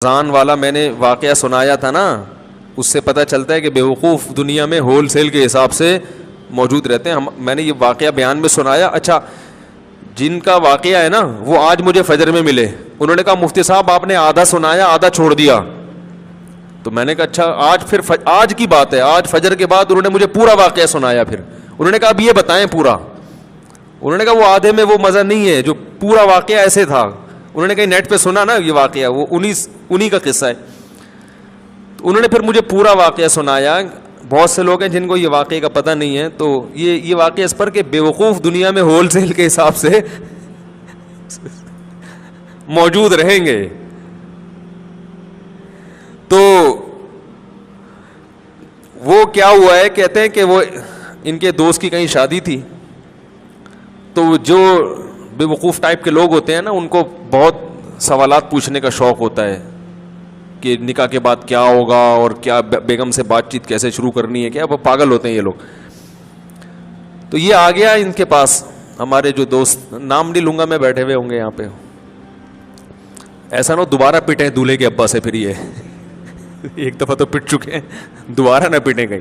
رمضان والا میں نے واقعہ سنایا تھا نا، اس سے پتہ چلتا ہے کہ بیوقوف دنیا میں ہول سیل کے حساب سے موجود رہتے ہیں. میں نے یہ واقعہ بیان میں سنایا. اچھا، جن کا واقعہ ہے نا وہ آج مجھے فجر میں ملے. انہوں نے کہا مفتی صاحب آپ نے آدھا سنایا آدھا چھوڑ دیا. تو میں نے کہا اچھا آج کی بات ہے. آج فجر کے بعد انہوں نے مجھے پورا واقعہ سنایا. پھر انہوں نے کہا اب یہ بتائیں پورا. انہوں نے کہا وہ آدھے میں وہ مزہ نہیں ہے جو پورا واقعہ ایسے تھا. انہوں نے کہیں نیٹ پہ سنا نا یہ واقعہ، وہ انہی کا قصہ ہے. تو انہوں نے پھر مجھے پورا واقعہ سنایا. بہت سے لوگ ہیں جن کو یہ واقعے کا پتہ نہیں ہے، تو یہ واقعہ اس پر کہ بیوقوف دنیا میں ہول سیل کے حساب سے موجود رہیں گے. تو وہ کیا ہوا ہے، کہتے ہیں کہ وہ ان کے دوست کی کہیں شادی تھی. تو جو بے وقوف ٹائپ کے لوگ ہوتے ہیں نا، ان کو بہت سوالات پوچھنے کا شوق ہوتا ہے کہ نکاح کے بعد کیا ہوگا اور کیا بیگم سے بات چیت کیسے شروع کرنی ہے. کیا پاگل ہوتے ہیں یہ لوگ. تو یہ آ گیا ان کے پاس. ہمارے جو دوست، نام نہیں لوں گا میں، بیٹھے ہوئے ہوں گے یہاں پہ. ایسا نہ دوبارہ پٹیں دولہے کے ابا سے. پھر یہ ایک دفعہ تو پٹ چکے ہیں، دوبارہ نہ پٹیں گئی،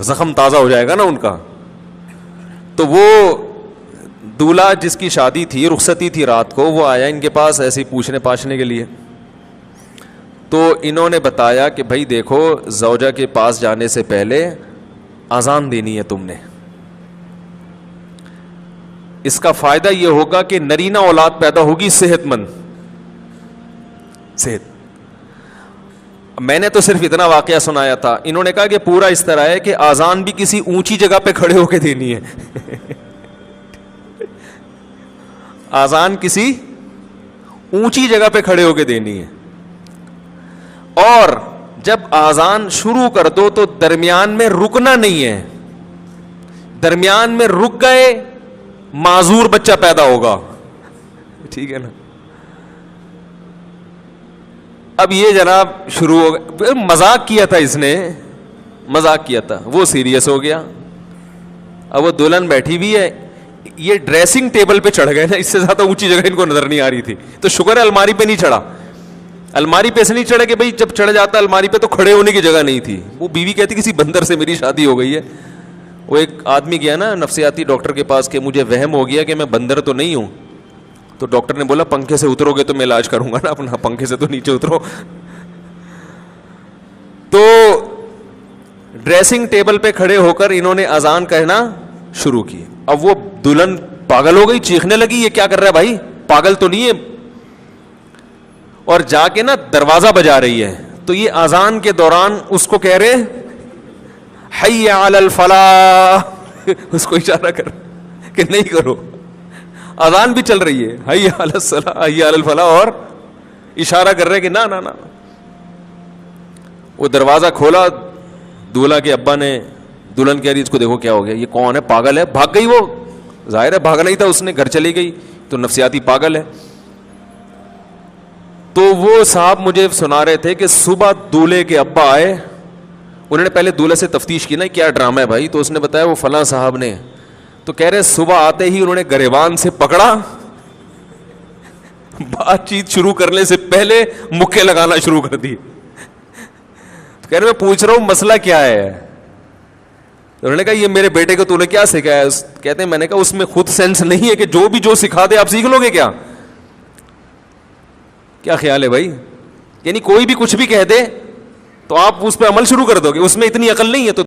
زخم تازہ ہو جائے گا نا ان کا. تو وہ دولہا جس کی شادی تھی، رخصتی تھی رات کو، وہ آیا ان کے پاس ایسے ہی پوچھنے پاچھنے کے لیے. تو انہوں نے بتایا کہ بھائی دیکھو، زوجہ کے پاس جانے سے پہلے اذان دینی ہے تم نے. اس کا فائدہ یہ ہوگا کہ نرینہ اولاد پیدا ہوگی صحت مند. میں نے تو صرف اتنا واقعہ سنایا تھا. انہوں نے کہا کہ پورا اس طرح ہے کہ اذان بھی کسی اونچی جگہ پہ کھڑے ہو کے دینی ہے. اذان کسی اونچی جگہ پہ کھڑے ہو کے دینی ہے. اور جب اذان شروع کر دو تو درمیان میں رکنا نہیں ہے. درمیان میں رک گئے معذور بچہ پیدا ہوگا. ٹھیک ہے نا. اب یہ جناب شروع ہو گیا. مذاق کیا تھا اس نے، مذاق کیا تھا، وہ سیریس ہو گیا. اب وہ دلہن بیٹھی بھی ہے، یہ ڈریسنگ ٹیبل پہ چڑھ گئے نا. اس سے زیادہ اونچی جگہ ان کو نظر نہیں آ رہی تھی. تو شکر ہے الماری پہ نہیں چڑھا. الماری پہ سے نہیں چڑھا کہ بھائی جب چڑھ جاتا الماری پہ تو کھڑے ہونے کی جگہ نہیں تھی. وہ بیوی کہتی کسی بندر سے میری شادی ہو گئی ہے. وہ ایک آدمی گیا نا نفسیاتی ڈاکٹر کے پاس کہ مجھے وہم ہو گیا کہ میں بندر تو نہیں ہوں. تو ڈاکٹر نے بولا پنکھے سے اترو گے تو میں علاج کروں گا نا اپنا، پنکھے سے تو نیچے اترو. تو ڈریسنگ ٹیبل پہ کھڑے ہو کر انہوں نے اذان کہنا شروع کی. اب وہ دلہن پاگل ہو گئی، چیخنے لگی یہ کیا کر رہا ہے بھائی، پاگل تو نہیں ہے. اور جا کے نا دروازہ بجا رہی ہے. تو یہ اذان کے دوران اس کو کہہ رہے حی علی الفلاح، اس کو اشارہ کر کہ نہیں کرو. اذان بھی چل رہی ہے، حی علی الصلاح حی علی الفلاح، اور اشارہ کر رہے کہ نہ نہ نہ. وہ دروازہ کھولا، دولہا کے ابا نے، دلہن کہہ رہی اس کو دیکھو کیا ہو گیا، یہ کون ہے، پاگل ہے. بھاگ گئی. وہ ظاہر ہے بھاگنا ہی تھا اس نے، گھر چلی گئی. تو نفسیاتی پاگل ہے. تو وہ صاحب مجھے سنا رہے تھے کہ صبح دولہے کے ابا آئے. انہوں نے پہلے دولہے سے تفتیش کی نا کیا ڈرامہ ہے بھائی. تو اس نے بتایا وہ فلاں صاحب نے. تو کہہ رہے صبح آتے ہی انہوں نے گریبان سے پکڑا، بات چیت شروع کرنے سے پہلے مکے لگانا شروع کر دی. کہہ رہے میں پوچھ رہا ہوں مسئلہ کیا ہے. انہوں نے کہا یہ میرے بیٹے کو تو نے کیا سکھایا. کہتے ہیں میں نے کہا اس میں خود سینس نہیں ہے کہ جو سکھا دے آپ سیکھ لو گے کیا. کیا خیال ہے بھائی؟ یعنی کوئی بھی کچھ بھی کہہ دے تو آپ اس پہ عمل شروع کر دو گے، اس میں اتنی عقل نہیں ہے. تو